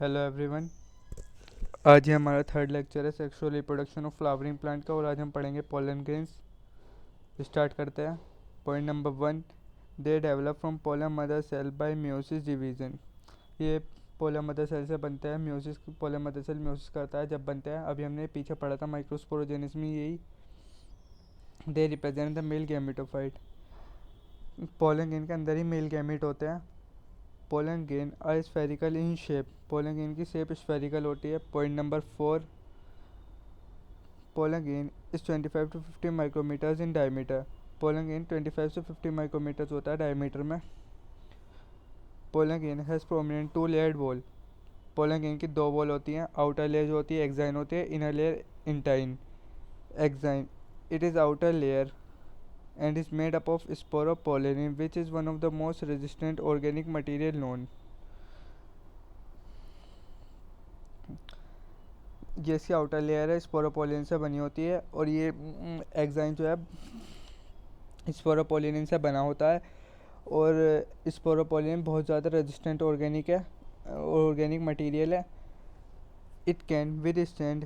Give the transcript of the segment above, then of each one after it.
Hello everyone. आज ये हमारा थर्ड लेक्चर है sexual reproduction of flowering plant का और आज हम पढ़ेंगे पोलन ग्रेन्स। स्टार्ट करते हैं। Point number 1, they develop from pollen mother cell by meiosis division. ये पोलन मदर सेल से बनते हैं। Meiosis pollen mother cell meiosis करता है जब बनते हैं। अभी हमने पीछे पढ़ा था माइक्रोस्पोरोजेनिस में यही। They represent the male gametophyte. Pollen grain के अंदर ही मेल गैमेट होते हैं। Pollen grain are spherical in shape. Pollen grain की शेप स्फेरिकल होती है। Point number 4, pollen grain is 25 to 50 micrometres in diameter. Pollen grain 25 से 50 माइक्रोमीटर्स होता है डायमीटर में। Pollen grain has prominent two layered wall. Pollen grain की दो wall होती हैं। आउटर लेयर जो होती है एक्साइन होती है, inner layer intine. Exine it is outer layer and is made up of sporopollenin which is one of the most resistant organic material known। ये इसकी आउटर लेयर है, स्पोरोपोलिन से बनी होती है और ये एक्साइन जो है स्पोरोपोलिन से बना होता है। और स्पोरोपोलिन बहुत ज़्यादा रेजिस्टेंट ऑर्गेनिक मटेरियल है। It can withstand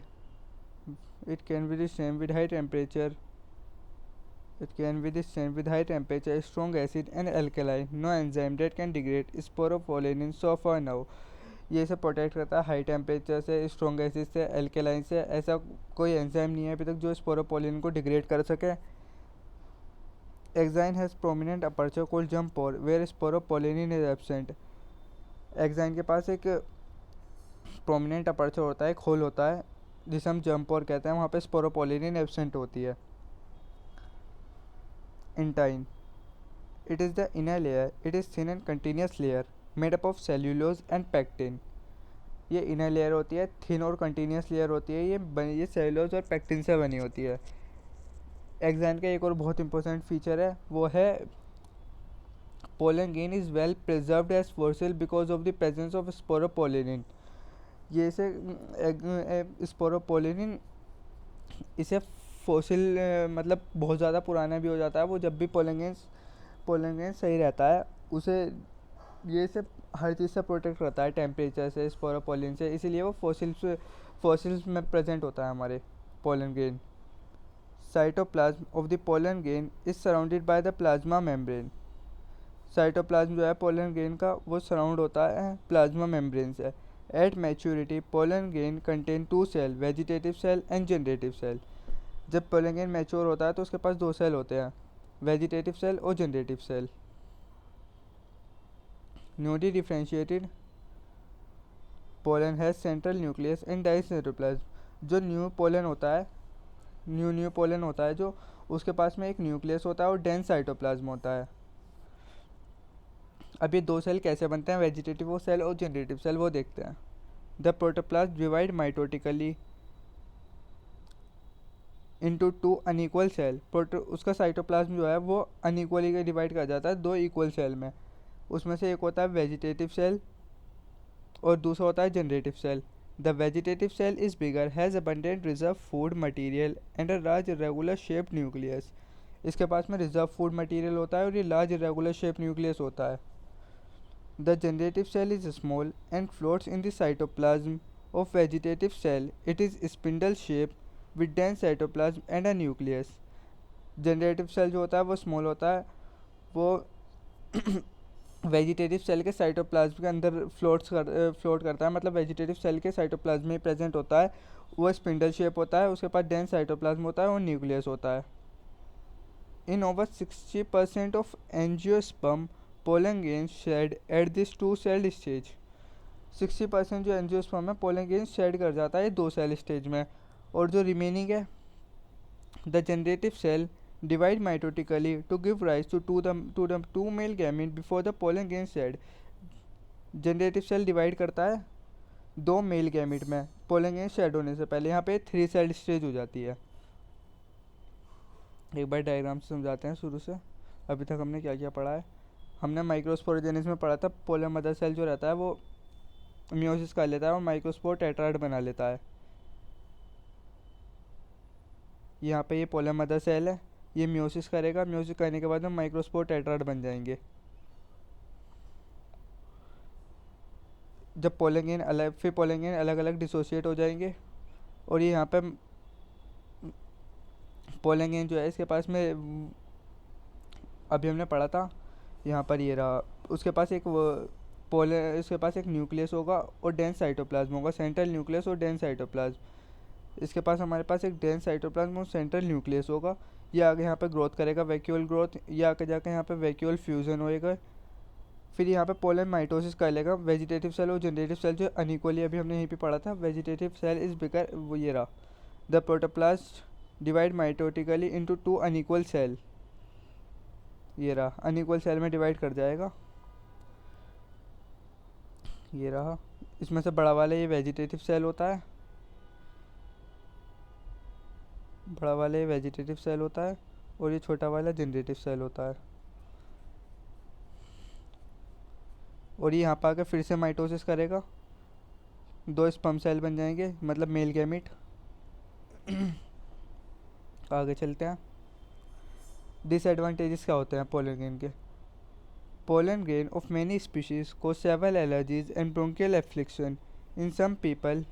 with high temperature strong acid and alkali। no enzyme that can degrade sporopollenin so far now। ये इसे प्रोटेक्ट करता है हाई टेम्परेचर से, स्ट्रॉन्ग एसिड से, एल्केलाइन से। ऐसा कोई एंजाइम नहीं है अभी तक जो स्पोरोपोलिन को डिग्रेड कर सके। Exine has prominent aperture called जंप pore where sporopollenin is absent. Exine के पास एक प्रोमिनेंट अपर्चर होता है, एक होल होता है जिसे हम जंप पोर कहते हैं। वहाँ पे स्पोरोपोलिन एब्सेंट होती है। Intine it is the inner layer। it is thin and continuous layer made up of cellulose and pectin। ये इनर लेयर होती है, थिन और कंटिन्यूस लेयर होती है। ये सेलुलोज और पेक्टिन से बनी होती है। एक्साइन का एक और बहुत इंपॉर्टेंट फीचर है, वो है pollen grain is well preserved as fossil because of the presence of sporopollenin. ये इसे स्पोरोपोलिन इसे फॉसिल मतलब बहुत ज़्यादा पुराना भी हो जाता है वो जब भी पोलन ग्रेन सही रहता है उसे। ये सिर्फ हर चीज़ से प्रोटेक्ट करता है, टेम्परेचर से, स्पोरोपोलिन से, इसीलिए वो फॉसिल्स में प्रेजेंट होता है हमारे pollen grain. Cytoplasm of the pollen grain is surrounded by the plasma membrane. Cytoplasm जो है पोलन ग्रेन का वो सराउंड होता है प्लाज्मा मेम्ब्रेन से। At maturity pollen grain contain two cell, vegetative cell and generative cell. जब pollen grain mature होता है तो उसके पास दो सेल होते हैं, वेजिटेटिव सेल और generative cell. Newly differentiated pollen has central nucleus and dice cytoplasm. जो न्यू पोलन होता है जो उसके पास में एक न्यूक्लियस होता है और डेंस साइटोप्लाज्म होता है। अब ये दो सेल कैसे बनते हैं, वेजिटेटिव सेल और जनरेटिव सेल, वो देखते हैं। The protoplasm divide mitotically into two unequal cell. उसका साइटोप्लाज्म जो है वो अनइक्वली डिवाइड कर जाता है दो इक्वल सेल में। उसमें से एक होता है वेजिटेटिव सेल और दूसरा होता है generative cell. The vegetative cell is bigger, has abundant reserve food material and a large regular shaped nucleus. इसके पास में रिजर्व फूड मटीरियल होता है और ये लार्ज रेगुलर शेप न्यूक्लियस होता है। The generative cell is small and floats in the cytoplasm of vegetative cell. It is spindle shape with dense cytoplasm and a nucleus. Generative cell जो होता है वो स्मॉल होता है, वो वेजिटेटिव सेल के साइटोप्लाज्म के अंदर फ्लोट करता है, मतलब वेजिटेटिव सेल के साइटोप्लाज्म में प्रेजेंट होता है। वो स्पिंडल शेप होता है, उसके पास डेंस साइटोप्लाज्म होता है और न्यूक्लियस होता है। In over 60% of angiosperm pollen grain shed at this two cell stage. 60% जो एंजियोस्पर्म है पोलन ग्रेन शेड कर जाता है दो सेल स्टेज में। और जो रिमेनिंग है the generative cell divide mitotically to give rise to the two male gamete before the pollen grain shed। Generative cell divide करता है दो मेल गैमेट में पोलन ग्रेन शेड होने से पहले। यहाँ पे 3 सेल स्टेज हो जाती है। एक बार डायग्राम से समझाते हैं शुरू से। अभी तक हमने क्या क्या पढ़ा है। हमने माइक्रोस्पोरोजेनिस में पढ़ा था पोलन मदर सेल जो रहता है वो म्योसिस कर लेता है और माइक्रोस्पोर टेट्राड बना लेता है। यहाँ पे ये पोलन मदर सेल है, ये म्योसिस करेगा, म्योसिस करने के बाद में माइक्रोस्पोर टेट्राड बन जाएंगे। जब पोलन गेन अलग, फिर पोलन गेन अलग अलग डिसोशिएट हो जाएंगे, और ये यहाँ पे पोलन गेन जो है इसके पास में अभी हमने पढ़ा था यहाँ पर ये रहा, उसके पास एक इसके पास एक न्यूक्लियस होगा और डेंस साइटोप्लाज्म होगा, सेंट्रल न्यूक्लियस और डेंस साइटोप्लाज्म। इसके पास हमारे पास एक डेंस साइटोप्लाज्म और सेंट्रल न्यूक्लियस होगा। ये आगे यहाँ पे ग्रोथ करेगा, वैक्यूअल ग्रोथ, ये आगे जाकर यहाँ पे वैक्यूअल फ्यूजन होएगा। फिर यहाँ पे पोलन माइटोसिस कर लेगा। वेजिटेटिव सेल और जनरेटिव सेल जो अनइक्वली अभी हमने यहीं पे पढ़ा था, वेजिटेटिव सेल इज बिगर, वो ये रहा, the protoplast divide mitotically into 2 unequal cell, ये रहा, अनइक्वल सेल में डिवाइड कर जाएगा, ये रहा। इसमें से बड़ा वाला ये वेजिटेटिव सेल होता है, बड़ा वाला ये वेजिटेटिव सेल होता है, और ये छोटा वाला जनरेटिव सेल होता है। और ये यहाँ पर आकर फिर से माइटोसिस करेगा, 2 स्पर्म सेल बन जाएंगे, मतलब मेल गैमिट। आगे चलते हैं। डिसएडवांटेजेस क्या होते हैं पोलन ग्रेन के? Pollen grain of many species cause several allergies and bronchial affliction in some people,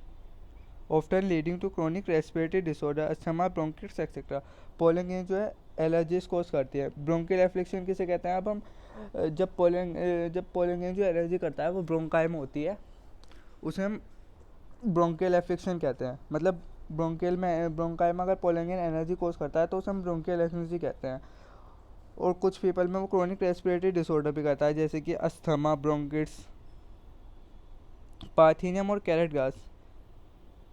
often leading to chronic respiratory disorder, asthma, bronchitis etc. Pollen grain जो है एलर्जीज कोज करती है। ब्रोंकियल एफ्लिक्शन किसे कहते हैं? अब हम जब पोलन ग्रेन जो एलर्जी करता है वो ब्रोंकाई में होती है, उसे हम ब्रोंकियल एफ्लिक्शन कहते हैं। मतलब ब्रोंकाई में अगर पोलन ग्रेन एनर्जी कोज करता है तो उसे हम ब्रोंकियल एफ्लिक्शन कहते हैं। और कुछ पीपल में वो क्रोनिक रेस्पिरेटरी डिसऑर्डर भी करता है, जैसे कि अस्थमा, ब्रोंकिट्स। पार्थिनियम और कैरेट घास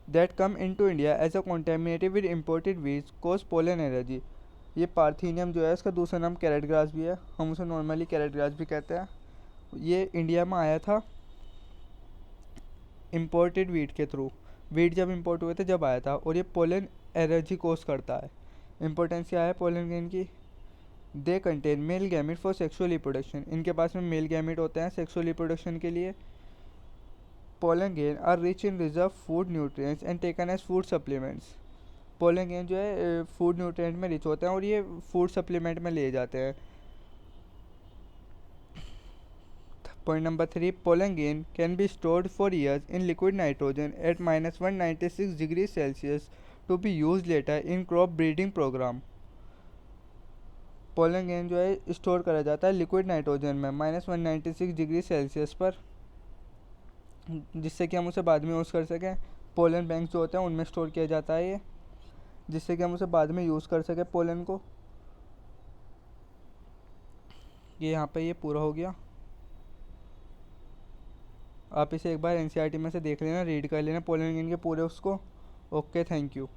that come into India as a contaminated with imported weeds cause pollen allergy. ये पार्थिनियम जो है इसका दूसरा नाम कैरेट ग्रास भी है, हम उसे नॉर्मली कैरेट ग्रास भी कहते हैं। ये इंडिया में आया था इम्पोर्टेड वीट के थ्रू, वीट जब इम्पोर्ट हुए थे जब आया था, और ये पोलन एलर्जी कोज करता है। इम्पोर्टेंस क्या है पोलन ग्रेन की? They contain male gamete for sexual reproduction, इनके पास में मेल गैमिट होते हैं सेक्सुअल रिप्रोडक्शन के लिए। Pollen grain are rich in reserve food nutrients and taken as food supplements. Pollen grain जो है फूड न्यूट्रिएंट में रिच होते हैं और ये फूड सप्लीमेंट में लिए जाते हैं। Point number 3, pollen grain can be stored for years in liquid nitrogen at -196 degree Celsius to be use later in crop breeding program. Pollen grain जो है स्टोर करा जाता है लिक्विड नाइट्रोजन में -196 डिग्री सेल्सियस पर, जिससे कि हम उसे बाद में यूज़ कर सकें। पोलन बैंक जो होते हैं उनमें स्टोर किया जाता है ये, जिससे कि हम उसे बाद में यूज़ कर सकें पोलन को। ये यहाँ पे ये पूरा हो गया। आप इसे एक बार एनसीईआरटी में से देख लेना, रीड कर लेना पोलन ग्रेन के पूरे उसको। Okay, thank you.